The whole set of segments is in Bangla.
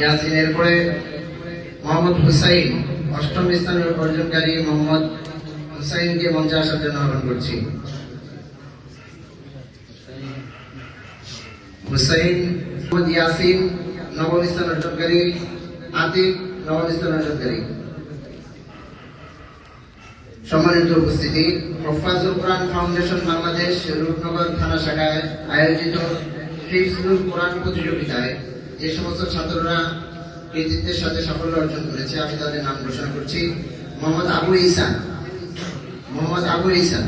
ইয়াসিনের পরে মোহাম্মদ হুসাইন, অষ্টম স্থান অর্জনকারী মোহাম্মদ হুসাইনকে মঞ্চে আসার জন্য আহ্বান করছি। হুসাইন, মোহাম্মদ ইয়াসিন নবম স্থান অর্জনকারী, আতিক নবম স্থান অর্জনকারী। সম্মানিত উপস্থিতি, হফাজুল কোরআন ফাউন্ডেশন বাংলাদেশ রূপনগর থানা শাখায় আয়োজিত হিফজুল কোরআন প্রতিযোগিতায় যে সমস্ত ছাত্ররা কৃতিত্বের সাথে সাফল্য অর্জন করেছে, আমি তাদের নাম ঘোষণা করছি। মোহাম্মদ আবু ঈসা, মোহাম্মদ আবু ঈসা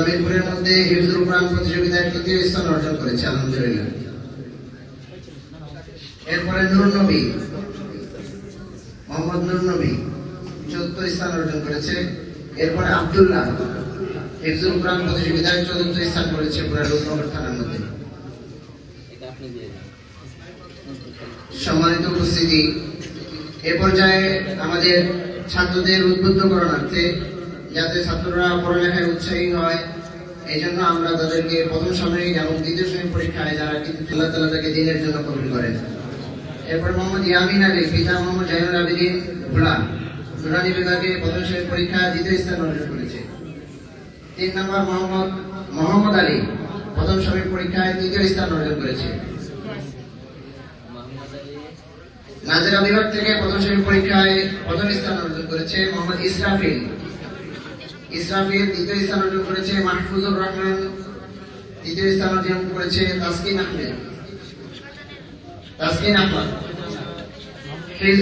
মিরপুরের মধ্যে হিফজুল কোরআন প্রতিযোগিতায় তৃতীয় স্থান অর্জন করেছে, আলহামদুলিল্লাহ। এরপরে নূর নবী, মোহাম্মদ নূর নবী 74 স্থান অর্জন করেছে। এরপরে আব্দুল্লাহ হিফজুল কোরআন প্রতিযোগিতায় ৪র্থ স্থান করেছে পুরা রূপনগর থানার মধ্যে। সম্মানিত উপস্থিতি, এ পর্যায়ে আমাদের ছাত্রদের উদ্বুদ্ধ করণার্থে, যাতে ছাত্ররা পড়ালেখায় উৎসাহী হয়, এই জন্য আমরা তাদেরকে প্রথম সাময়িক এবং দ্বিতীয় সাময়িক পরীক্ষায় যারা কিন্তু আল্লাহ তাআলা তাকে দ্বীনের জন্য কবুল করেন। এরপর মোহাম্মদ ইয়ামিন আলী, পিতা মোহাম্মদ জাইনুল আবেদিন ভোলা, নুরানি বিভাগে প্রথম সাময়িক পরীক্ষায় দ্বিতীয় স্থান অর্জন করেছে। ৩ নম্বর মোহাম্মদ আলী, প্রথম সাময়িক পরীক্ষায় তৃতীয় স্থান অর্জন করেছে। নাজেরা বিভাগ থেকে প্রথম সাময়িক পরীক্ষায় প্রথম স্থান অর্জন করেছে মোহাম্মদ ইসরাফিল, দ্বিতীয় স্থান অর্জন করেছে। মাহফুজুর রহমান তৃতীয় স্থান অর্জন করেছে। তাসকিন আহমদ। ফিজ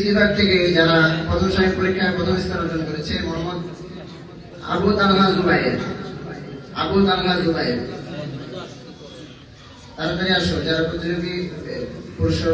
বিভাগ থেকে যারা প্রথম সাময়িক পরীক্ষায় প্রথম স্থান অর্জন করেছে মোহাম্মদ আবু তালহা জুবাইর। তাড়াতাড়ি আসো যারা প্রতিযোগী পুরস্কার